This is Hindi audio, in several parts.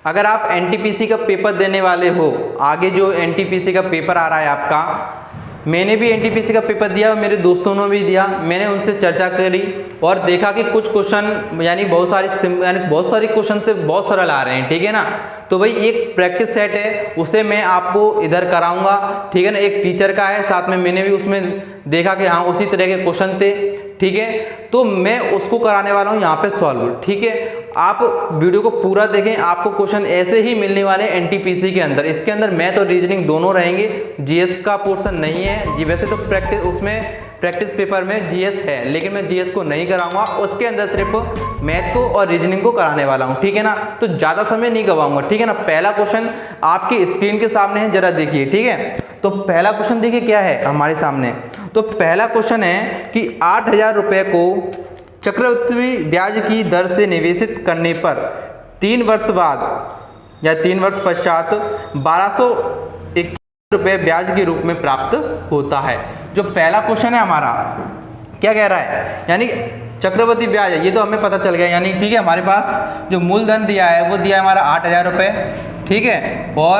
अगर आप एनटीपीसी का पेपर देने वाले हो, आगे जो एनटीपीसी का पेपर आ रहा है आपका, मैंने भी एनटीपीसी का पेपर दिया, मेरे दोस्तों ने भी दिया, मैंने उनसे चर्चा करी और देखा कि कुछ क्वेश्चन यानी बहुत सारी क्वेश्चन से बहुत सरल आ रहे हैं, ठीक है ना। तो भाई एक प्रैक्टिस सेट है, उसे मैं आपको इधर कराऊंगा, ठीक है ना। एक टीचर का है साथ में, मैंने भी उसमें देखा कि हाँ उसी तरह के क्वेश्चन थे, ठीक है। तो मैं उसको कराने वाला हूँ यहाँ पे सॉल्व, ठीक है। आप वीडियो को पूरा देखें, आपको क्वेश्चन ऐसे ही मिलने वाले एनटीपीसी के अंदर। इसके अंदर मैथ और रीजनिंग दोनों रहेंगे, जीएस का पोर्शन नहीं है जी। वैसे तो प्रैक्टिस पेपर में जीएस है, लेकिन मैं जीएस को नहीं कराऊंगा, उसके अंदर सिर्फ मैथ को और रीजनिंग को कराने वाला हूं, ठीक है ना। तो ज़्यादा समय नहीं गवाऊंगा, ठीक है ना। पहला क्वेश्चन आपकी स्क्रीन के सामने है, जरा देखिए, ठीक है। तो पहला क्वेश्चन देखिए क्या है हमारे सामने। तो पहला क्वेश्चन है कि 8,000 रुपये को चक्रवृद्धि ब्याज की दर से निवेशित करने पर 3 वर्ष बाद या 3 वर्ष पश्चात 1221 रुपये ब्याज के रूप में प्राप्त होता है। जो पहला क्वेश्चन है हमारा क्या कह रहा है, यानी चक्रवृद्धि ब्याज है, ये तो हमें पता चल गया, यानी ठीक है। हमारे पास जो मूलधन दिया है वो दिया है हमारा 8,000 रुपये, ठीक है। और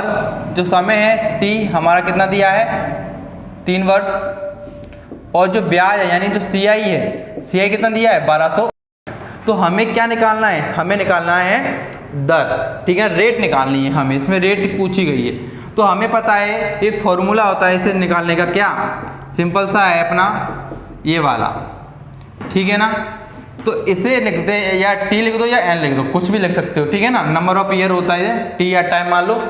जो समय है टी हमारा कितना दिया है, 3 वर्ष। और जो ब्याज है यानी जो सीआई है, सीआई कितना दिया है 1200। तो हमें क्या निकालना है, हमें निकालना है दर, ठीक है। रेट निकालनी है हमें, इसमें रेट पूछी गई है। तो हमें पता है एक फॉर्मूला होता है इसे निकालने का, क्या सिंपल सा है अपना ये वाला, ठीक है ना। तो इसे लिखते हैं, या टी लिख दो या एन लिख दो, कुछ भी लिख सकते हो, ठीक है ना। नंबर ऑफ ईयर होता है टी, या टाइम मान लो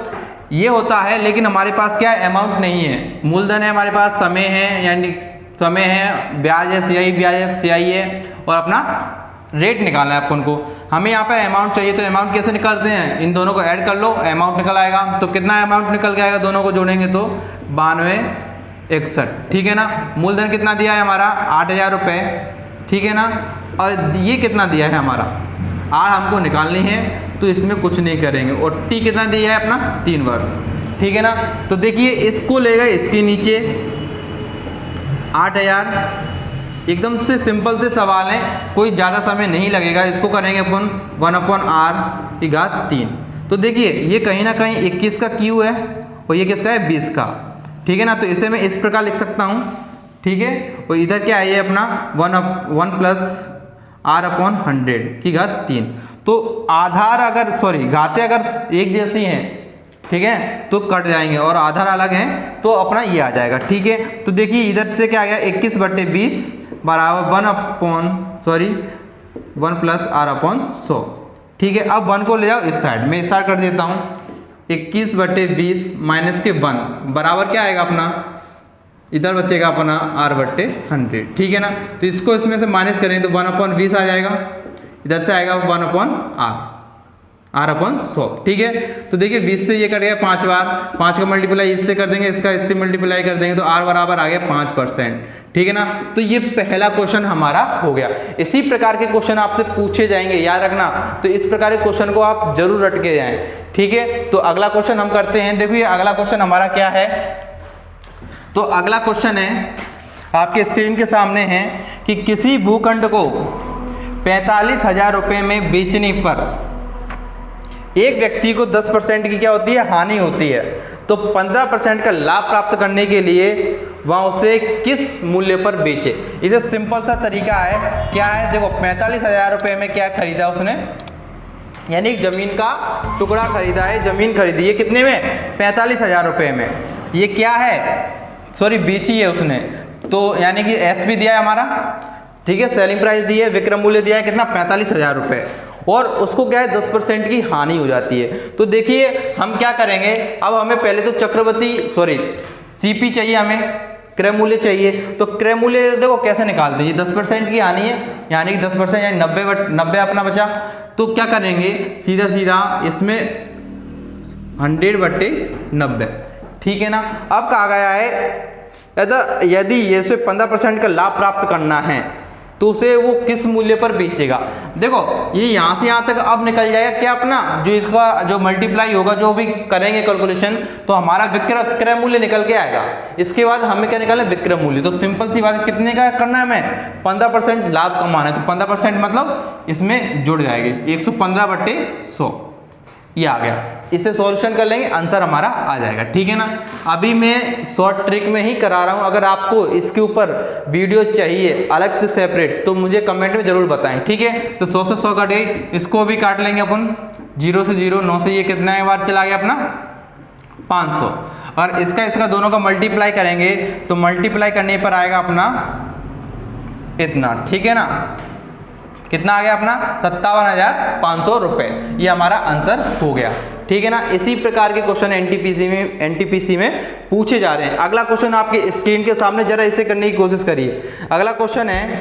ये होता है। लेकिन हमारे पास क्या अमाउंट नहीं है, मूलधन है हमारे पास, समय है यानी समय है, ब्याज है सीआई, ब्याज है सीआई है, और अपना रेट निकालना है अपन को। हमें यहाँ पे अमाउंट चाहिए, तो अमाउंट कैसे निकालते हैं, इन दोनों को ऐड कर लो, अमाउंट निकल आएगा। तो कितना अमाउंट निकल के आएगा, दोनों को जोड़ेंगे तो 9261, ठीक है ना। मूलधन कितना दिया है हमारा 8,000 रुपये, ठीक है ना। और ये कितना दिया है हमारा आर हमको निकालनी है, तो इसमें कुछ नहीं करेंगे। और टी कितना दिया है अपना 3 वर्ष, ठीक है ना। तो देखिए इसको लेगा इसके नीचे 8,000, एकदम से सिंपल से सवाल है, कोई ज़्यादा समय नहीं लगेगा। इसको करेंगे अपन 1/r की घात 3। तो देखिए ये कहीं ना कहीं 21 का क्यू है और ये किसका है 20 का, ठीक है ना। तो इसे मैं इस प्रकार लिख सकता हूँ, ठीक है। और इधर क्या है ये अपना 1 + r/100 की घात 3। तो आधार अगर घातें अगर एक जैसी हैं, ठीक है, तो कट जाएंगे, और आधार अलग हैं तो अपना ये आ जाएगा, ठीक है। तो देखिए इधर से क्या आ गया 21/20 बराबर 1 + r/100, ठीक है। अब 1 को ले जाओ इस साइड, मैं इस साइड कर देता हूँ। 21/20 माइनस के 1 बराबर क्या आएगा अपना, इधर बचेगा अपना r/100, ठीक है ना। तो इसको इसमें से माइनस करें तो 1/20 आ जाएगा, इधर से आएगा 1/r/100, ठीक है। तो देखिए 20 से ये कट गया 5 बार, 5 का मल्टीप्लाई इससे कर देंगे, इसका इससे मल्टीप्लाई कर देंगे, तो r बराबर आ गया 5%, ठीक है ना। तो ये पहला क्वेश्चन हमारा हो गया। इसी प्रकार के क्वेश्चन आपसे पूछे जाएंगे, याद रखना। तो इस प्रकार के क्वेश्चन को आप जरूर रट के जाएं, ठीक है। तो अगला क्वेश्चन हम करते हैं। देखिए अगला क्वेश्चन हमारा क्या है, तो अगला क्वेश्चन है आपके स्क्रीन के सामने है कि किसी भूखंड को 45,000 रुपये में बेचने पर एक व्यक्ति को 10% की क्या होती है, हानि होती है। तो 15% का लाभ प्राप्त करने के लिए वह उसे किस मूल्य पर बेचे। इसे सिंपल सा तरीका है, क्या है देखो 45,000 रुपये में क्या खरीदा उसने, यानी जमीन का टुकड़ा खरीदा है, जमीन खरीदी है कितने में 45,000 रुपये में। ये क्या है बेची है उसने, तो यानी कि एस भी दिया है हमारा, ठीक है, सेलिंग प्राइस दी है, विक्रय मूल्य दिया है कितना 45,000 रुपये, और उसको क्या है 10% की हानि हो जाती है। तो देखिए हम क्या करेंगे, अब हमें पहले तो सीपी चाहिए, हमें क्रय मूल्य चाहिए। तो क्रय मूल्य देखो कैसे निकालते हैं, 10% की हानि है, यानी कि 10% यानी 90 अपना बचा। तो क्या करेंगे सीधा इसमें 100/90, ठीक है ना। अब कहा गया है यदि ये 15% का लाभ प्राप्त करना है तो उसे वो किस मूल्य पर बेचेगा। देखो ये यहाँ से यहाँ तक अब निकल जाएगा क्या अपना, जो इसका जो मल्टीप्लाई होगा, जो भी करेंगे कैलकुलेशन, तो हमारा क्रय मूल्य निकल के आएगा। इसके बाद हमें क्या निकालना है, विक्रय मूल्य। तो सिंपल सी बात है, कितने का करना है हमें, 15% लाभ कमाना है। तो 15% मतलब इसमें जुड़ जाएगी 115/100, ये आ गया, इसे सॉल्यूशन कर लेंगे, आंसर हमारा आ जाएगा। ठीक है ना। अभी मैं शॉर्ट ट्रिक में ही करा रहा हूँ, अगर आपको इसके ऊपर वीडियो चाहिए अलग से सेपरेट तो मुझे कमेंट में जरूर बताएं। ठीक है। तो 100 से 100 कट गई, इसको भी काट लेंगे अपन, 0 से 0, 9 से ये कितना बार चला गया अपना 500, और इसका दोनों का मल्टीप्लाई करेंगे तो मल्टीप्लाई करने पर आएगा अपना इतना। ठीक है ना। कितना आ गया अपना 57,500 रुपये, ये हमारा आंसर हो गया। ठीक है ना। इसी प्रकार के क्वेश्चन एनटीपीसी में पूछे जा रहे हैं। अगला क्वेश्चन आपके स्क्रीन के सामने, जरा इसे करने की कोशिश करिए। अगला क्वेश्चन है,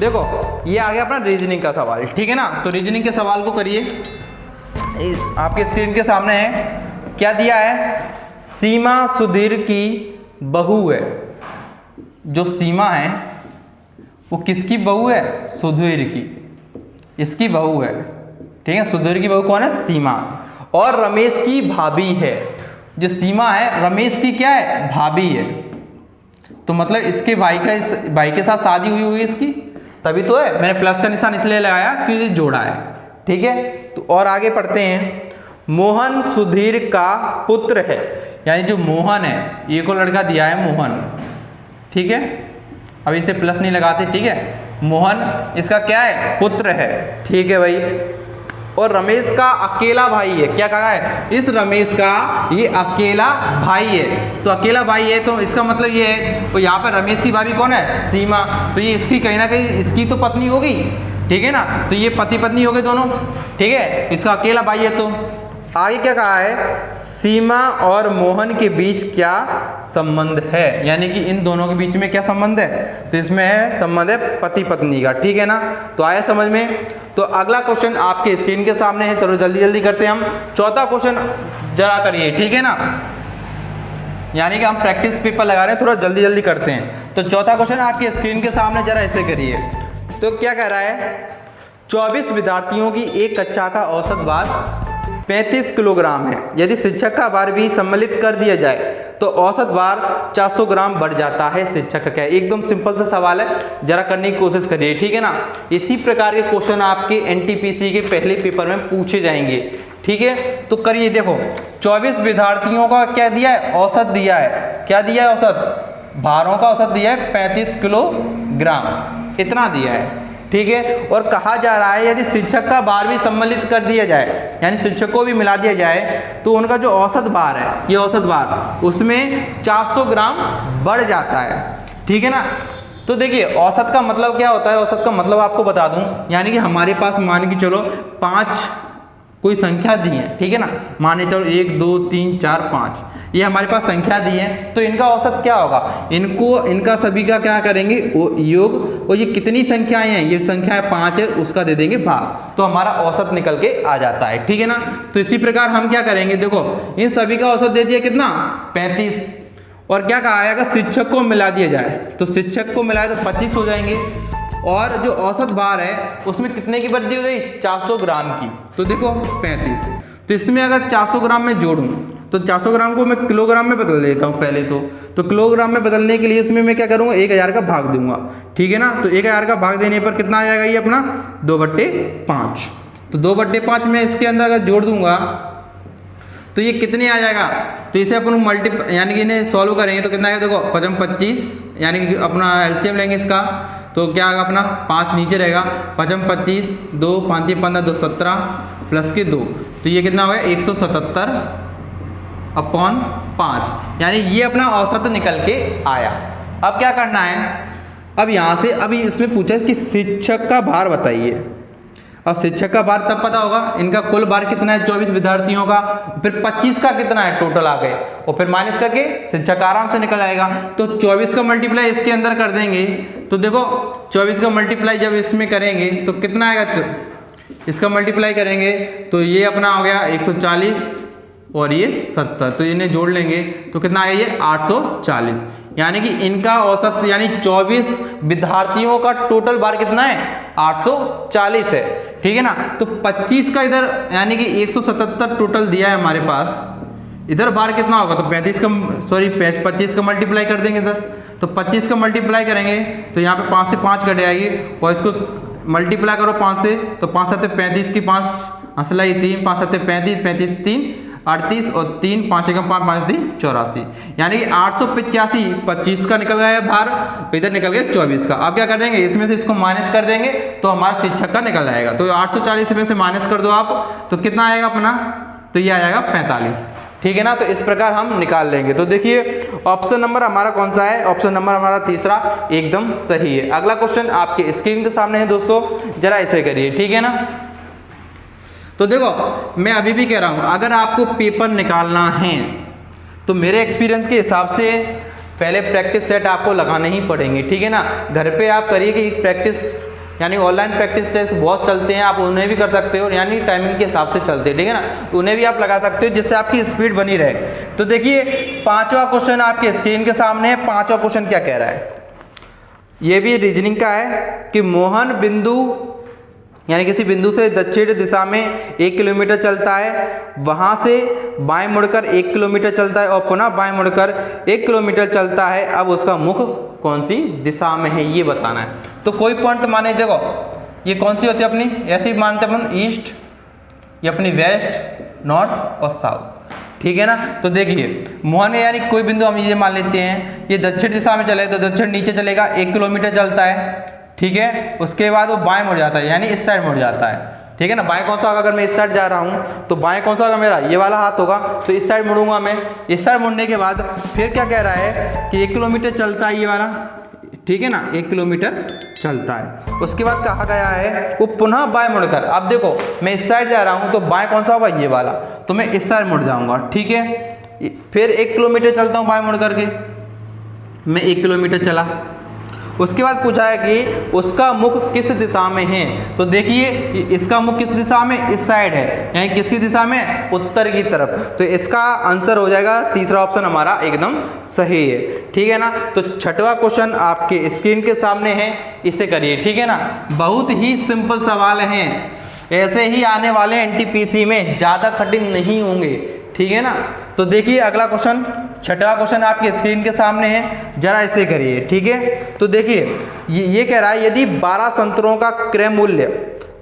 देखो ये आ गया अपना रीजनिंग का सवाल। ठीक है ना। तो रीजनिंग के सवाल को करिए, इस आपके स्क्रीन के सामने है, क्या दिया है, सीमा सुधीर की बहू है। जो सीमा है वो किसकी बहू है, सुधीर की, इसकी बहू है। ठीक है। सुधीर की बहू कौन है, सीमा, और रमेश की भाभी है। जो सीमा है रमेश की क्या है, भाभी है। तो मतलब इसके भाई के साथ शादी हुई हुई इसकी, तभी तो है। मैंने प्लस का निशान इसलिए लगाया क्योंकि जोड़ा है। ठीक है। तो और आगे पढ़ते हैं, मोहन सुधीर का पुत्र है। यानी जो मोहन है, ये को लड़का दिया है मोहन। ठीक है। अब इसे प्लस नहीं लगाते। ठीक है। मोहन इसका क्या है, पुत्र है। ठीक है भाई। और रमेश का अकेला भाई है। क्या कहा है, इस रमेश का ये अकेला भाई है। तो अकेला भाई है तो इसका मतलब ये है, तो यहाँ पर रमेश की भाभी कौन है, सीमा। तो ये इसकी कहीं ना कहीं इसकी तो पत्नी होगी। ठीक है ना। तो ये पति पत्नी हो गए दोनों। ठीक है। इसका अकेला भाई है। तो आगे क्या कहा है, सीमा और मोहन के बीच क्या संबंध है, यानी कि इन दोनों के बीच में क्या संबंध है, तो इसमें है संबंध है पति पत्नी का। ठीक है ना। तो आया समझ में। तो अगला क्वेश्चन आपके स्क्रीन के सामने है, चलो जल्दी जल्दी करते हैं हम। चौथा क्वेश्चन जरा करिए। ठीक है ना। यानी कि हम प्रैक्टिस पेपर लगा रहे हैं, थोड़ा जल्दी जल्दी करते हैं। तो चौथा क्वेश्चन आपके स्क्रीन के सामने, जरा ऐसे करिए। तो क्या कह रहा है, 24 विद्यार्थियों की एक कक्षा का औसत भार 35 किलोग्राम है। यदि शिक्षक का भार भी सम्मिलित कर दिया जाए तो औसत भार 400 ग्राम बढ़ जाता है। शिक्षक का एकदम सिंपल सा सवाल है, जरा करने की कोशिश करिए। ठीक है ना। इसी प्रकार के क्वेश्चन आपके एनटीपीसी के पहले पेपर में पूछे जाएंगे। ठीक है। तो करिए, देखो 24 विद्यार्थियों का क्या दिया है, औसत दिया है। क्या दिया है, औसत भारों का औसत दिया है 35 किलोग्राम, इतना दिया है। ठीक है। और कहा जा रहा है यदि शिक्षक का भार भी सम्मिलित कर दिया जाए, यानी शिक्षक को भी मिला दिया जाए, तो उनका जो औसत भार है, ये औसत भार, उसमें 400 ग्राम बढ़ जाता है। ठीक है ना। तो देखिए औसत का मतलब क्या होता है, औसत का मतलब आपको बता दूं, यानी कि हमारे पास मान के चलो 5 कोई संख्या दी है। ठीक है ना। माने चलो 1 2 3 4 5, ये हमारे पास संख्या दी है। तो इनका औसत क्या होगा, इनका सभी का क्या करेंगे, योग, और ये कितनी संख्याएं हैं, ये संख्या 5 है, उसका दे देंगे भाग, तो हमारा औसत निकल के आ जाता है। ठीक है ना। तो इसी प्रकार हम क्या करेंगे, देखो इन सभी का औसत दे दिया कितना, 35, और क्या कहा है, अगर शिक्षक को मिला दिया जाए तो शिक्षक को मिलाए तो 25 हो जाएंगे, और जो औसत भार है उसमें कितने की वृद्धि हो गई, 400 ग्राम की। तो देखो 35, तो इसमें अगर 400 ग्राम में जोड़ूं तो 400 ग्राम को मैं किलोग्राम में बदल देता हूं पहले तो किलोग्राम में बदलने के लिए इसमें मैं क्या करूंगा, 1000 का भाग दूंगा। ठीक है ना। तो 1000 का भाग देने पर कितना आ जाएगा, ये अपना 2/5। तो 2/5 में इसके अंदर अगर जोड़ दूंगा तो ये कितने आ जाएगा, तो इसे अपन यानी कि इन्हें सॉल्व करेंगे तो कितना आएगा, देखो 5 25, यानी कि अपना एलसीएम लेंगे इसका, तो क्या आएगा अपना 5 नीचे रहेगा, 5 25, 2 5 15 2 17 प्लस के 2, तो ये कितना होगा 177/5, यानी ये अपना औसत निकल के आया। अब क्या करना है, अब यहाँ से अभी इसमें पूछा कि शिक्षक का भार बताइए। अब शिक्षक का भार तब पता होगा, इनका कुल भार कितना है 24 विद्यार्थियों का, फिर 25 का कितना है टोटल आ गए, और फिर माइनस करके शिक्षक आराम से निकल आएगा। तो 24 का मल्टीप्लाई इसके अंदर कर देंगे, तो देखो 24 का मल्टीप्लाई जब इसमें करेंगे तो कितना आएगा, इसका मल्टीप्लाई करेंगे तो ये अपना हो गया 140 और ये 70, तो इन्हें जोड़ लेंगे तो कितना आएगा, ये 840, यानी कि इनका औसत यानी 24 विद्यार्थियों का टोटल भार कितना है 840 है। ठीक है ना। तो 25 का इधर यानी कि 177 टोटल दिया है हमारे पास, इधर भार कितना होगा, तो 25 का मल्टीप्लाई कर देंगे इधर, तो 25 का मल्टीप्लाई करेंगे तो यहाँ पे 5 से 5 कट जाएगी, और इसको मल्टीप्लाई करो 5 से, तो 5 7 35 की 5 असला 3 5 7 35 35 3 38 और 3 5 1 5 5 3 84, यानी कि 885 25 का निकल गया बाहर, इधर निकल गया 24 का। अब क्या कर देंगे, इसमें से इसको माइनस कर देंगे तो हमारा शिक्षक का निकल जाएगा। तो 840 में से माइनस कर दो आप, तो कितना आएगा अपना, तो ये आ जाएगा 45। ठीक है ना, तो इस प्रकार हम निकाल लेंगे। तो देखिए ऑप्शन नंबर हमारा कौन सा है, ऑप्शन नंबर हमारा तीसरा एकदम सही है। अगला क्वेश्चन आपके स्क्रीन के सामने है दोस्तों, जरा ऐसे करिए। ठीक है ना, तो देखो मैं अभी भी कह रहा हूं, अगर आपको पेपर निकालना है तो मेरे एक्सपीरियंस के हिसाब से पहले प्रैक्टिस सेट आपको लगाने ही पड़ेंगे। ठीक है ना, घर पे आप करिए कि प्रैक्टिस यानी ऑनलाइन प्रैक्टिस टेस्ट बहुत चलते हैं, आप उन्हें भी कर सकते हो, यानी टाइमिंग के हिसाब से चलते हैं। ठीक है ना, उन्हें भी आप लगा सकते हो जिससे आपकी स्पीड बनी रहे। तो देखिए पांचवा क्वेश्चन आपके स्क्रीन के सामने है। पांचवा क्वेश्चन क्या कह रहा है, ये भी रीजनिंग का है कि मोहन बिंदु यानी किसी बिंदु से दक्षिण दिशा में 1 किलोमीटर चलता है, वहां से बाएं मुड़कर 1 किलोमीटर चलता है और पुनः बाएं मुड़कर 1 किलोमीटर चलता है। अब उसका मुख कौन सी दिशा में है ये बताना है। तो कोई पॉइंट माने, देखो ये कौन सी होती है अपनी, ऐसे ही मानते हैं अपन ईस्ट, ये अपनी वेस्ट, नॉर्थ और साउथ। ठीक है ना, तो देखिए मोहन यानी कोई बिंदु हम ये मान लेते हैं, ये दक्षिण दिशा में चले तो दक्षिण नीचे चलेगा, 1 किलोमीटर चलता है। ठीक है, उसके बाद वो बाएं मुड़ जाता है, यानी इस साइड मुड़ जाता है। ठीक है ना, बाएं कौन सा होगा, अगर मैं इस साइड जा रहा हूँ तो बाएं कौन सा होगा मेरा, ये वाला हाथ होगा, तो इस साइड मुड़ूंगा मैं। इस साइड मुड़ने के बाद फिर क्या कह रहा है कि 1 किलोमीटर चलता है ये वाला। ठीक है ना, 1 किलोमीटर चलता है। उसके बाद कहा गया है वो पुनः बाएं मुड़कर, अब देखो मैं इस साइड जा रहा हूँ तो बाएं कौन सा होगा, ये वाला, तो मैं इस साइड मुड़ जाऊँगा। ठीक है, फिर 1 किलोमीटर चलता हूँ बाएं मुड़ करके, मैं 1 किलोमीटर चला। उसके बाद पूछा है कि उसका मुख किस दिशा में है। तो देखिए इसका मुख किस दिशा में, इस साइड है, यानी किसकी दिशा में, उत्तर की तरफ। तो इसका आंसर हो जाएगा तीसरा ऑप्शन हमारा एकदम सही है। ठीक है ना, तो छठवां क्वेश्चन आपके स्क्रीन के सामने है, इसे करिए। ठीक है ना, बहुत ही सिंपल सवाल हैं, ऐसे ही आने वाले एनटीपीसी में, ज़्यादा कठिन नहीं होंगे। ठीक है ना, तो देखिए अगला क्वेश्चन, छठवां क्वेश्चन आपके स्क्रीन के सामने है, जरा इसे करिए। ठीक है, तो देखिए ये कह रहा है यदि 12 संतरों का क्रय मूल्य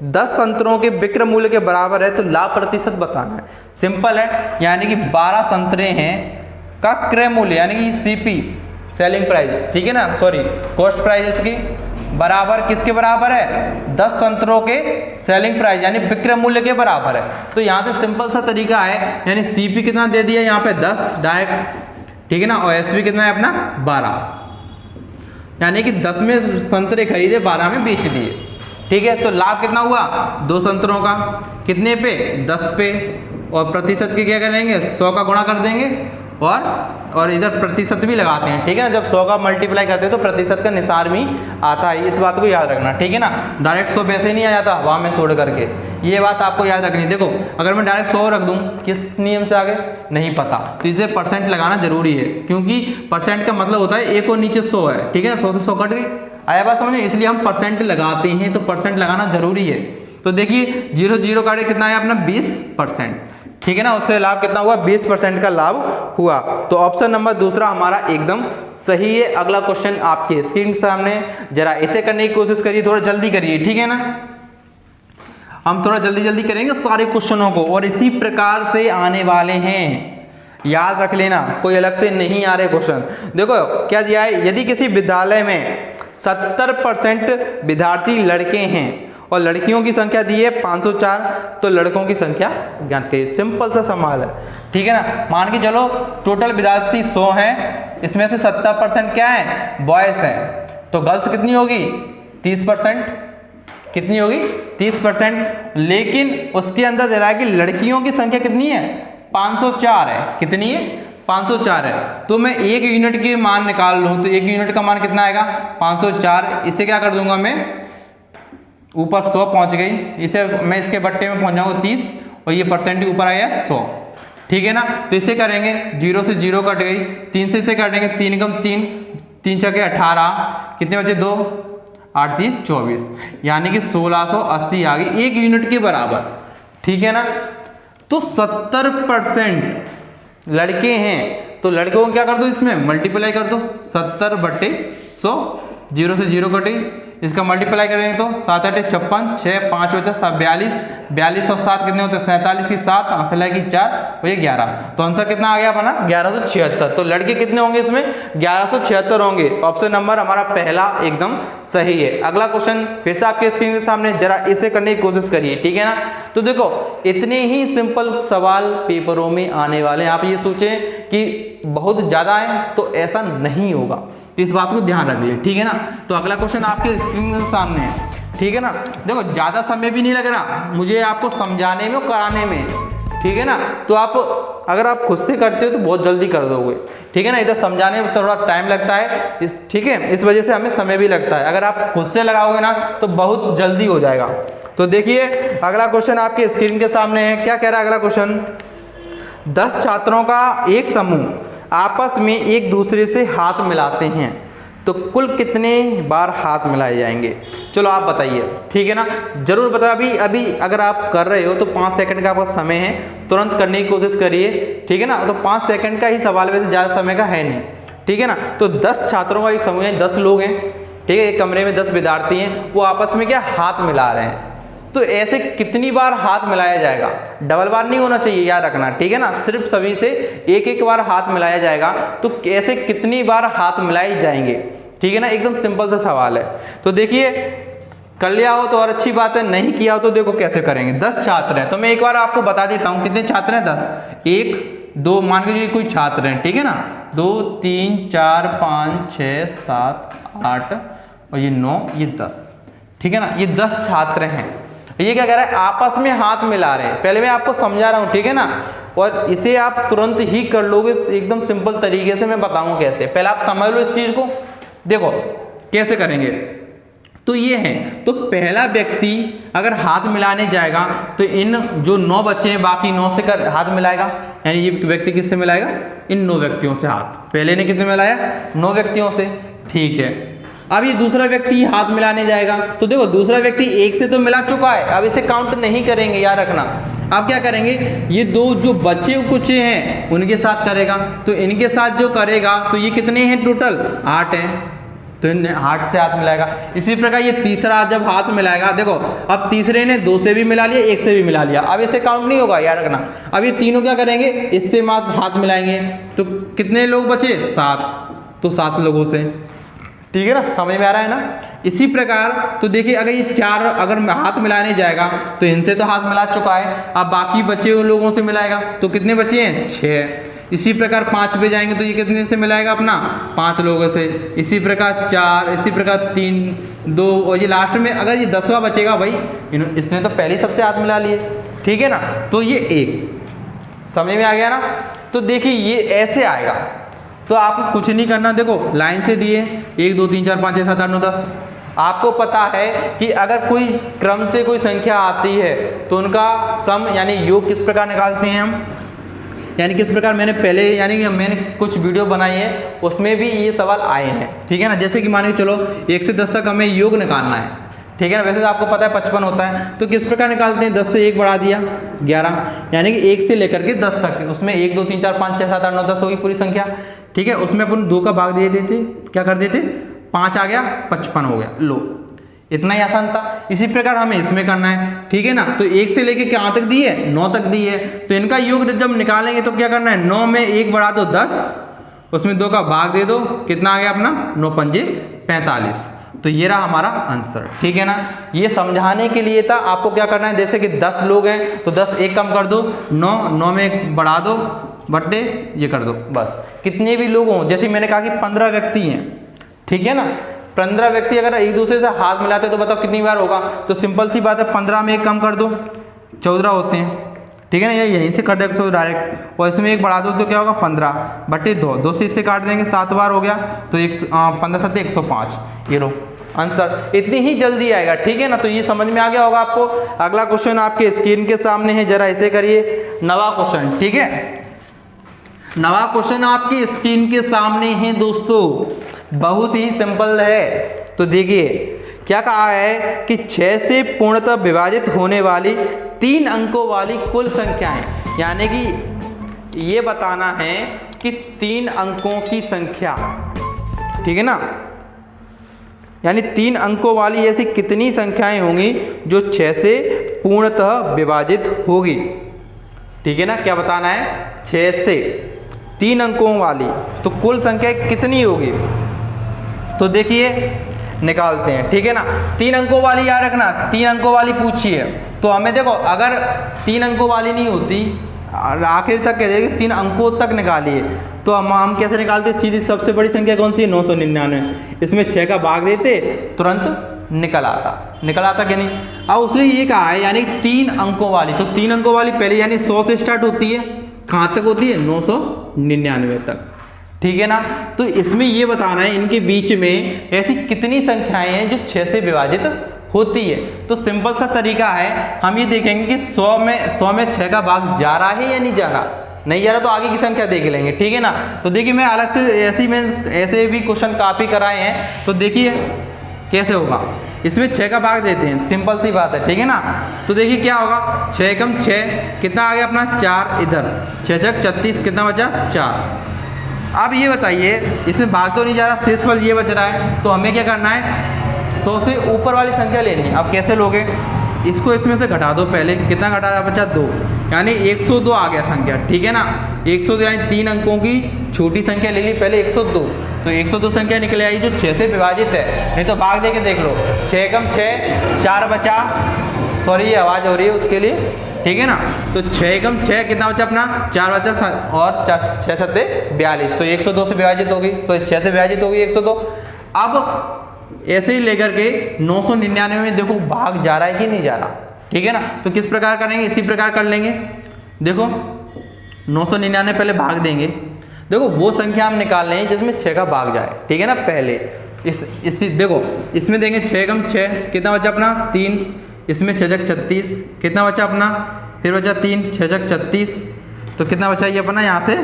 10 संतरों के विक्रय मूल्य के बराबर है तो लाभ प्रतिशत बताना है। सिंपल है, यानी कि 12 संतरे हैं का क्रय मूल्य यानी कि सीपी सेलिंग प्राइस, ठीक है ना, सॉरी कॉस्ट प्राइस इसकी बराबर किसके बराबर है, 10 संतरों के सेलिंग प्राइस यानी विक्रय मूल्य के बराबर है। तो यहाँ से सिंपल सा तरीका है, यानी सीपी कितना दे दिया यहाँ पे 10 डायरेक्ट। ठीक है ना, और एसपी कितना है अपना 12, यानी कि 10 में संतरे खरीदे 12 में बेच दिए। ठीक है, तो लाभ कितना हुआ, 2 संतरों का, कितने पे, 10 पे, और प्रतिशत के क्या करेंगे, 100 का गुणा कर देंगे और इधर प्रतिशत भी लगाते हैं। ठीक है ना, जब 100 का मल्टीप्लाई करते हैं तो प्रतिशत का निशान भी आता है, इस बात को याद रखना। ठीक है ना, डायरेक्ट 100 पैसे नहीं आ जाता हवा में छोड़ करके, ये बात आपको याद रखनी। देखो अगर मैं डायरेक्ट 100 रख दूं, किस नियम से आगे नहीं पता, तो इसे परसेंट लगाना जरूरी है, क्योंकि परसेंट का मतलब होता है एक और नीचे 100 है। ठीक है, 100 से 100 कट गई, आया बात समझ में, इसलिए हम परसेंट लगाते हैं, तो परसेंट लगाना जरूरी है। तो देखिए 0 0 काटे कितना है अपना 20%। ठीक है ना, उससे लाभ कितना हुआ, 20% का लाभ हुआ। तो ऑप्शन नंबर दूसरा हमारा एकदम सही है। अगला क्वेश्चन आपके स्क्रीन सामने, जरा इसे करने की कोशिश करिए, थोड़ा जल्दी करिए। ठीक है ना, हम थोड़ा जल्दी जल्दी करेंगे सारे क्वेश्चनों को, और इसी प्रकार से आने वाले हैं, याद रख लेना, कोई अलग से नहीं आ रहे क्वेश्चन। देखो क्या दिया है, यदि किसी विद्यालय में 70% विद्यार्थी लड़के हैं और लड़कियों की संख्या दी है 504, तो लड़कों की संख्या ज्ञात करिए। सिंपल सा सवाल है। ठीक है ना, मान के चलो टोटल विद्यार्थी 100 हैं, इसमें से 70% क्या है, बॉयज हैं, तो गर्ल्स कितनी होगी 30%, कितनी होगी 30%। लेकिन उसके अंदर दे रहा है कि लड़कियों की संख्या कितनी है, 504 है, कितनी है 504 है। तो मैं 1 यूनिट के मान निकाल लूँ तो 1 यूनिट का मान कितना आएगा 504, इसे क्या कर दूंगा मैं, ऊपर 100 पहुंच गई, इसे मैं इसके बट्टे में पहुंच जाऊंगा 30, और ये परसेंट ऊपर आया 100। ठीक है ना, तो इसे करेंगे 0 से 0 कट गई, 3 से इसे काटेंगे, 3 कम 3, 3 छके 18, कितने बचे 2, 8 3 24, यानी कि 1680 आ गई 1 यूनिट के बराबर। ठीक है ना, तो 70% लड़के हैं, तो लड़कों को क्या कर दो, इसमें मल्टीप्लाई कर दो, 70/100, 0 से 0 कटी, इसका मल्टीप्लाई करेंगे तो 7 8 56, 6 5 बचा 42, 42 और 7 कितने होते हैं 47 की 7, आंसर की 4 और ये 11। तो आंसर कितना आ गया अपना 1176। तो लड़के कितने होंगे इसमें 1176 होंगे। ऑप्शन नंबर हमारा पहला एकदम सही है। अगला क्वेश्चन फिर से आपके स्क्रीन के सामने, जरा इसे करने की कोशिश करिए, ठीक है ना। तो देखो इतने ही सिंपल सवाल पेपरों में आने वाले हैं। आप ये सोचें कि बहुत ज्यादा है तो ऐसा नहीं होगा, इस बात को ध्यान रख ले, ठीक है ना। तो अगला क्वेश्चन आपके स्क्रीन के सामने है, ठीक है ना। देखो ज़्यादा समय भी नहीं लग रहा मुझे आपको समझाने में और कराने में, ठीक है ना। तो आप अगर आप खुद से करते हो तो बहुत जल्दी कर दोगे, ठीक है ना। इधर समझाने में थोड़ा टाइम लगता है ठीक है, इस वजह से हमें समय भी लगता है। अगर आप खुद से लगाओगे ना तो बहुत जल्दी हो जाएगा। तो देखिए अगला क्वेश्चन आपके स्क्रीन के सामने है। क्या कह रहा है अगला क्वेश्चन, 10 छात्रों का एक समूह आपस में एक दूसरे से हाथ मिलाते हैं तो कुल कितने बार हाथ मिलाए जाएंगे। चलो आप बताइए, ठीक है ना, जरूर बताओ। अभी अगर आप कर रहे हो तो 5 सेकंड का आपका समय है, तुरंत करने की कोशिश करिए, ठीक है ना। तो 5 सेकंड का ही सवाल, वैसे ज़्यादा समय का है नहीं, ठीक है ना। तो 10 छात्रों का एक समूह है, 10 लोग हैं, ठीक है। एक कमरे में 10 विद्यार्थी हैं, वो आपस में क्या हाथ मिला रहे हैं। तो ऐसे कितनी बार हाथ मिलाया जाएगा, डबल बार नहीं होना चाहिए, याद रखना, ठीक है ना। सिर्फ सभी से एक एक बार हाथ मिलाया जाएगा। तो ऐसे कितनी बार हाथ मिलाए जाएंगे, ठीक है ना। एकदम सिंपल सा सवाल है। तो देखिए कर लिया हो तो और अच्छी बात है, नहीं किया हो तो देखो कैसे करेंगे। 10 छात्र हैं तो मैं एक बार आपको बता देता हूँ कितने छात्र हैं। 10 1 2 मान के कोई छात्र हैं, ठीक है ना। 2 3 4 5 6 7 8 और ये 9 ये 10, ठीक है ना। ये 10 छात्र हैं। ये क्या कह रहा है, आपस में हाथ मिला रहे हैं। पहले मैं आपको समझा रहा हूं, ठीक है ना, और इसे आप तुरंत ही कर लोगे एकदम सिंपल तरीके से। मैं बताऊं कैसे, पहले आप समझ लो इस चीज को। देखो कैसे करेंगे, तो ये है। तो पहला व्यक्ति अगर हाथ मिलाने जाएगा तो इन जो 9 बच्चे हैं बाकी 9 से हाथ मिलाएगा, यानी ये व्यक्ति किससे मिलाएगा, इन 9 व्यक्तियों से हाथ। पहले ने कितने मिलाया, 9 व्यक्तियों से, ठीक है। अब ये दूसरा व्यक्ति हाथ मिलाने जाएगा तो देखो दूसरा व्यक्ति 1 से तो मिला चुका है, अब इसे काउंट नहीं करेंगे, याद रखना। अब क्या करेंगे, ये 2 जो बच्चे कुछ हैं उनके साथ करेगा, तो इनके साथ जो करेगा तो ये कितने हैं टोटल 8 हैं, तो इन 8 से हाथ मिलाएगा। इसी प्रकार ये तीसरा जब हाथ मिलाएगा, देखो अब तीसरे ने 2 से भी मिला लिया 1 से भी मिला लिया, अब इसे काउंट नहीं होगा, याद रखना। अब ये तीनों क्या करेंगे, इससे हाथ मिलाएंगे, तो कितने लोग बचे 7, तो 7 लोगों से, ठीक है ना। समझ में आ रहा है ना। इसी प्रकार तो देखिए अगर ये 4 अगर हाथ मिलाने जाएगा तो इनसे तो हाथ मिला चुका है, अब बाकी बचे हुए लोगों से मिलाएगा, तो कितने बचे हैं 6। इसी प्रकार 5 पे जाएंगे तो ये कितने से मिलाएगा अपना 5 लोगों से। इसी प्रकार 4, इसी प्रकार 3 2 और ये लास्ट में अगर ये 10वां बचेगा भाई, इसने तो पहले सबसे हाथ मिला लिए, ठीक है ना। तो ये 1 समझ में आ गया ना। तो देखिए ये ऐसे आएगा, तो आपको कुछ नहीं करना। देखो लाइन से दिए 1 2 3 4 5 6 7 8 9 10। आपको पता है कि अगर कोई क्रम से कोई संख्या आती है तो उनका सम यानी योग किस प्रकार निकालते हैं हम, यानी किस प्रकार मैंने पहले यानी कि मैंने कुछ वीडियो बनाई है उसमें भी ये सवाल आए हैं, ठीक है ना। जैसे कि मान के चलो 1 से 10 तक हमें योग निकालना है, ठीक है ना। वैसे तो आपको पता है 55 होता है, तो किस प्रकार निकालते हैं, 10 से 1 बढ़ा दिया 11, यानी कि 1 से लेकर के 10 तक, उसमें 1 2 3 4 5 6 7 8 9 10 होगी पूरी संख्या, ठीक है। उसमें अपन 2 का भाग दे देते, क्या कर देते 5 आ गया 55 हो गया, लो इतना ही आसान था। इसी प्रकार हमें इसमें करना है, ठीक है ना। तो 1 से लेके कहाँ तक दी है 9 तक दी है, तो इनका योग जब निकालेंगे तो क्या करना है, 9 में 1 बढ़ा दो 10, उसमें 2 का भाग दे दो, कितना आ गया अपना 9 पंजे 45। तो ये रहा हमारा आंसर, ठीक है ना। ये समझाने के लिए था। आपको क्या करना है, जैसे कि 10 लोग हैं तो 10 1 कम कर दो 9 में 1 बढ़ा दो बट्टे ये कर दो, बस। कितने भी लोग हों, जैसे मैंने कहा कि 15 व्यक्ति हैं, ठीक है ना। 15 व्यक्ति अगर एक दूसरे से हाथ मिलाते तो बताओ कितनी बार होगा, तो सिंपल सी बात है 15 में 1 कम कर दो 14 होते हैं, ठीक है ना। यहीं से कर दो डायरेक्ट, और इसमें 1 बढ़ा दो तो क्या होगा 15 बट्टे 2, 2 से इससे काट देंगे 7 बार हो गया, तो 15 7 105, ये लो आंसर। इतनी ही जल्दी आएगा, ठीक है ना। तो ये समझ में आ गया होगा आपको। अगला क्वेश्चन आपके स्क्रीन के सामने है, जरा इसे करिए, नवा क्वेश्चन, ठीक है। नवा क्वेश्चन आपकी स्क्रीन के सामने है दोस्तों, बहुत ही सिंपल है। तो देखिए क्या कहा है कि 6 से पूर्णतः विभाजित होने वाली 3 अंकों वाली कुल संख्याएं, यानी कि ये बताना है कि 3 अंकों की संख्या, ठीक है ना, यानी 3 अंकों वाली ऐसी कितनी संख्याएं होंगी जो 6 से पूर्णतः विभाजित होगी। ठीक है ना, क्या बताना है, 6 से 3 अंकों वाली तो कुल संख्या कितनी होगी। तो देखिए निकालते हैं। ठीक है ना, 3 अंकों वाली याद रखना, 3 अंकों वाली पूछी है तो हमें देखो अगर 3 अंकों वाली नहीं होती, आखिर तक कह देंगे 3 अंकों तक निकालिए, तो हम कैसे निकालते, सीधी सबसे बड़ी संख्या कौन सी है, 999, इसमें 6 का भाग देते तुरंत निकल आता कि नहीं। अब उसने ये कहा है यानी 3 अंकों वाली, तो 3 अंकों वाली पहले यानी 100 से स्टार्ट होती है, कहाँ तक होती है, 999 तक। ठीक है ना, तो इसमें ये बताना है इनके बीच में ऐसी कितनी संख्याएं हैं जो 6 से विभाजित होती है। तो सिंपल सा तरीका है, हम ये देखेंगे कि 100 में 6 का भाग जा रहा है या नहीं जा रहा, नहीं जा रहा तो आगे की संख्या देख लेंगे। ठीक है ना, तो देखिए मैं अलग से ऐसे भी क्वेश्चन काफ़ी कराए हैं, तो देखिए कैसे होगा। इसमें 6 का भाग देते हैं, सिंपल सी बात है। ठीक है ना, तो देखिए क्या होगा, 6 कम 6 कितना आ गया अपना 4, इधर 6 छक 36, कितना बचा 4। अब ये बताइए इसमें भाग तो नहीं जा रहा, शेषफल ये बच रहा है, तो हमें क्या करना है, 100 से ऊपर वाली संख्या लेनी है। अब कैसे लोगे, इसको इसमें से घटा दो, पहले कितना घटाया बचा 2, यानी 102 आ गया संख्या। ठीक है ना, 102 यानी 3 अंकों की छोटी संख्या ले ली पहले 102, तो 102 संख्या निकले आई जो 6 से विभाजित है। नहीं तो भाग दे के देख लो, 6 कम 6 4 बचा, सॉरी ये आवाज़ हो रही है उसके लिए। ठीक है ना, तो 6 कम 6 कितना बचा अपना 4 बचा, और 6 सत्ते 42, तो 102 से विभाजित होगी, तो 6 से विभाजित होगी 102। अब ऐसे ही लेकर के 999 में देखो भाग जा रहा है कि नहीं जा रहा। ठीक है ना, तो किस प्रकार करेंगे, इसी प्रकार कर लेंगे। देखो 999 पहले भाग देंगे, देखो वो संख्या हम निकाल रहे हैं जिसमें 6 का भाग जाए। ठीक है ना, पहले देखो इसमें देंगे 6 कम 6 कितना बचा अपना 3, इसमें 6 छक 36 कितना बचा अपना, फिर बचा 3 6 छक 36, तो कितना बचा ये अपना यहाँ से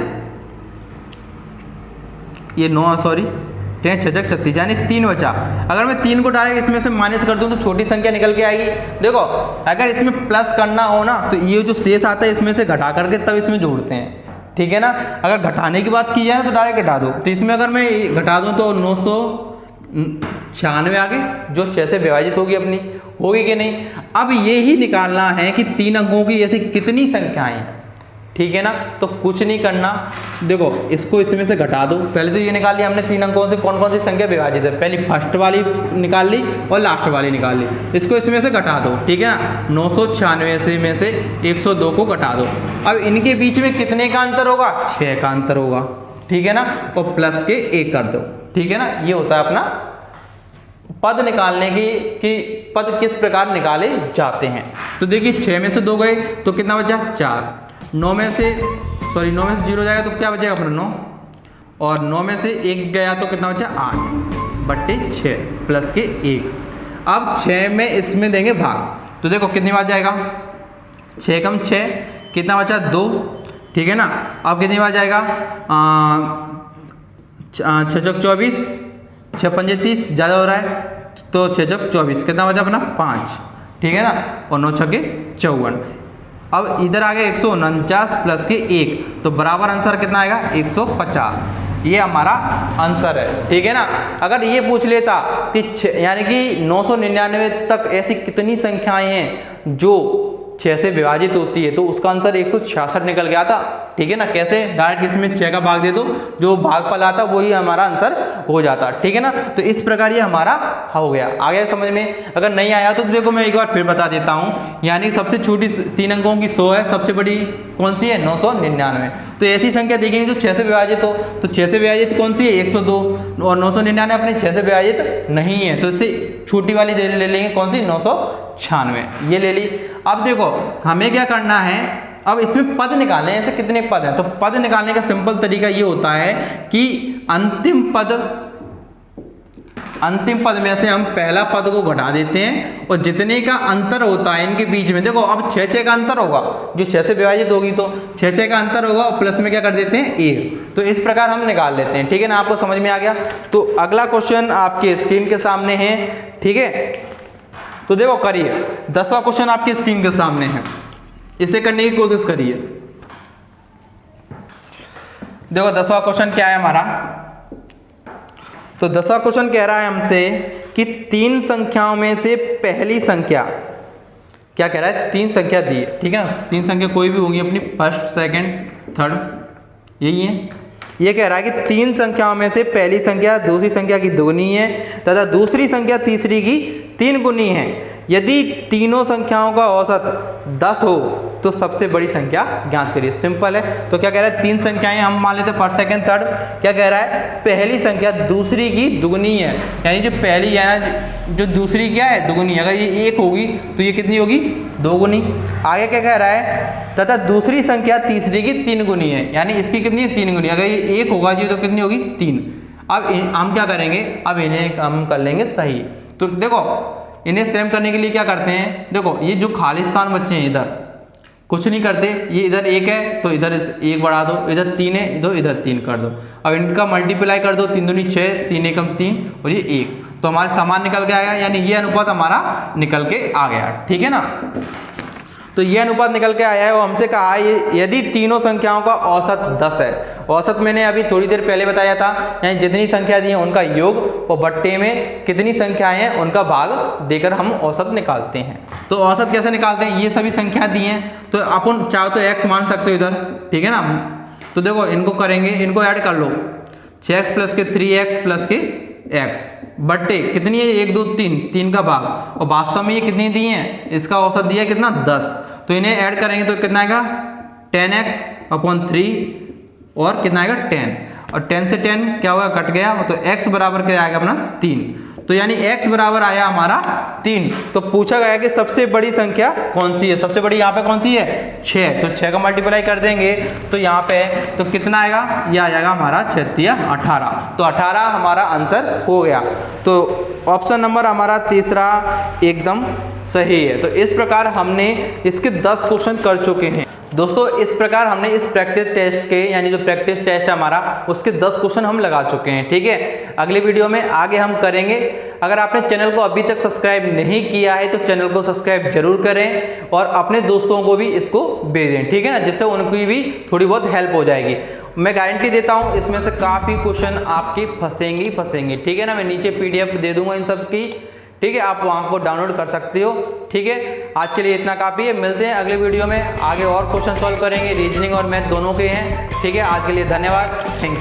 ये 9 सॉरी 6 छक 36 यानी 3 बचा। अगर मैं 3 को डायरेक्ट इसमें से माइनस कर दूं तो छोटी संख्या निकल के आएगी। देखो अगर इसमें प्लस करना हो ना तो ये जो शेष आता है इसमें से घटा करके तब इसमें जोड़ते हैं। ठीक है ना, अगर घटाने की बात की जाए तो डायरेक्ट घटा दो, तो इसमें अगर मैं घटा दूं तो 996 आगे जो 6 से विभाजित होगी अपनी, होगी कि नहीं। अब ये ही निकालना है कि 3 अंकों की ऐसी कितनी संख्याएं हैं। ठीक है ना, तो कुछ नहीं करना, देखो इसको इसमें से घटा दो। पहले तो ये निकाल लिया हमने 3 अंकों से कौन कौन सी संख्या विभाजित है, पहले फर्स्ट वाली निकाल ली और लास्ट वाली निकाल ली, इसको इसमें से घटा दो। ठीक है ना, 996 से में से 102 को घटा दो। अब इनके बीच में कितने का अंतर होगा, 6 का अंतर होगा। ठीक है ना, और प्लस के 1 कर दो। ठीक है ना, ये होता है अपना पद निकालने की कि पद किस प्रकार निकाले जाते हैं। तो देखिए 6 में से 2 गए तो कितना बचा 4, 9 में से 0 जाएगा तो क्या बचेगा अपना 9, और 9 में से 1 गया तो कितना बचा 8/6 प्लस के 1। अब 6 में इसमें देंगे भाग, तो देखो कितनी बार जाएगा, 6 कम 6 कितना बचा 2। ठीक है ना, अब कितनी बार जाएगा 6 चौक 24, 6 पंजे 30 ज़्यादा हो रहा है तो 6 चौक 24 कितना बचा अपना 5। ठीक है ना, और 9 छक्के 54। अब इधर आ गया 149 प्लस के 1, तो बराबर आंसर कितना आएगा 150। ये हमारा आंसर है। ठीक है ना, अगर ये पूछ लेता कि यानी कि 999 तक ऐसी कितनी संख्याएं हैं जो 6 से विभाजित होती है, तो उसका आंसर 166 निकल गया था। ठीक है ना, कैसे, डायरेक्ट इसमें 6 का भाग दे दो, जो भागफल आता वही हमारा आंसर हो जाता। ठीक है ना, तो इस प्रकार ये हमारा हो गया। आ गया समझ में, अगर नहीं आया तो देखो मैं एक बार फिर बता देता हूँ। यानी सबसे छोटी 3 अंकों की 100 है, सबसे बड़ी कौन सी है 999। तो ऐसी संख्या देखेंगे जो 6 से विभाजित हो, तो 6 से विभाजित कौन सी है 102, और 999 अपने 6 से विभाजित नहीं है, तो इससे छोटी वाली ले लेंगे कौन सी 996, ये ले ली। अब देखो हमें क्या करना है, अब इसमें पद निकालने हैं, ऐसे कितने पद हैं। तो पद निकालने का सिंपल तरीका ये होता है कि अंतिम पद में से हम पहला पद को घटा देते हैं, और जितने का अंतर होता है इनके बीच में, देखो अब 6 का अंतर होगा, जो 6 से विभाजित होगी तो 6 का अंतर होगा, और प्लस में क्या कर देते हैं 1। तो इस प्रकार हम निकाल लेते हैं। ठीक है ना, आपको समझ में आ गया। तो अगला क्वेश्चन आपके स्क्रीन के सामने है। ठीक है, तो देखो करिए, 10वां क्वेश्चन आपकी स्क्रीन के सामने है, इसे करने की कोशिश करिए। देखो 10वां क्वेश्चन क्या है हमारा, तो 10वां क्वेश्चन कह रहा है हमसे कि 3 संख्याओं में से पहली संख्या, क्या कह रहा है, 3 संख्या दी है, ठीक है ना, 3 संख्या कोई भी होगी अपनी, फर्स्ट सेकंड थर्ड, यही है। ये कह रहा है कि 3 संख्याओं में से पहली संख्या दूसरी संख्या की दोगुनी है तथा दूसरी संख्या तीसरी की 3 गुनी है। यदि तीनों संख्याओं का औसत 10 हो तो सबसे बड़ी संख्या ज्ञात करिए। सिंपल है। तो क्या कह रहा है, 3 संख्याएं हम मान लेते हैं, फर्स्ट सेकंड थर्ड। क्या कह रहा है, पहली संख्या दूसरी की दुगुनी है, यानी जो पहली है ना, जो दूसरी क्या है, दुगुनी। अगर ये 1 होगी तो ये कितनी होगी, 2 गुनी। आगे क्या कह रहा है, तथा दूसरी संख्या तीसरी की 3 गुनी है, यानी इसकी कितनी है, 3 गुनी। अगर ये 1 होगा जी तो कितनी होगी, 3। अब हम क्या करेंगे, अब इन्हें हम कर लेंगे सही। तो देखो इन्हें सेम करने के लिए क्या करते हैं, देखो ये जो खाली स्थान बच्चे हैं इधर कुछ नहीं करते, ये इधर 1 है तो इधर 1 बढ़ा दो, इधर 3 है तो इधर 3 कर दो। अब इनका मल्टीप्लाई कर दो, 3 दूनी 6, 3 एकम 3 और ये 1, तो हमारे समान निकल के आया, यानी ये अनुपात हमारा निकल के आ गया, ठीक है ना। तो ये अनुपात निकल के आया है। वो हमसे कहा है यदि तीनों संख्याओं का औसत 10 है, औसत मैंने अभी थोड़ी देर पहले बताया था, यानी जितनी संख्या दी है उनका योग और बट्टे में कितनी संख्याएं हैं उनका भाग देकर हम औसत निकालते हैं। तो औसत कैसे निकालते हैं, ये सभी संख्या दी हैं तो अपन चाहो तो x मान सकते हो इधर, ठीक है ना। तो देखो इनको करेंगे, इनको ऐड कर लो, 6x प्लस के 3x प्लस के x बट्टे कितनी है, 1 2 3, 3 का भाग, और वास्तव में ये कितनी दी है, इसका औसत दिया कितना, 10। तो इन्हें ऐड करेंगे तो कितना आएगा, 10x अपॉन 3 और कितना आएगा 10, और 10 से 10 क्या होगा, कट गया, तो x बराबर क्या आएगा अपना 3। तो यानी x बराबर आया हमारा 3। तो पूछा गया कि सबसे बड़ी संख्या कौन सी है, सबसे बड़ी यहाँ पे कौन सी है, 6। तो 6 का मल्टीप्लाई कर देंगे तो यहाँ पे तो कितना आएगा, ये आ जाएगा हमारा 6 या 18। तो 18 हमारा आंसर हो गया। तो ऑप्शन नंबर हमारा तीसरा एकदम सही है। तो इस प्रकार हमने इसके 10 क्वेश्चन कर चुके हैं दोस्तों। इस प्रकार हमने इस प्रैक्टिस टेस्ट के, यानी जो प्रैक्टिस टेस्ट है हमारा, उसके 10 क्वेश्चन हम लगा चुके हैं, ठीक है। अगले वीडियो में आगे हम करेंगे। अगर आपने चैनल को अभी तक सब्सक्राइब नहीं किया है तो चैनल को सब्सक्राइब जरूर करें और अपने दोस्तों को भी इसको भेजें, ठीक है ना, जिससे उनकी भी थोड़ी बहुत हेल्प हो जाएगी। मैं गारंटी देता हूं इसमें से काफ़ी क्वेश्चन आपके फंसेंगे, ठीक है ना। मैं नीचे PDF दे दूंगा इन सब की, ठीक है, आप वहाँ को डाउनलोड कर सकते हो, ठीक है। आज के लिए इतना काफ़ी है, मिलते हैं अगले वीडियो में, आगे और क्वेश्चन सॉल्व करेंगे, रीजनिंग और मैथ दोनों के हैं, ठीक है। आज के लिए धन्यवाद, थैंक यू।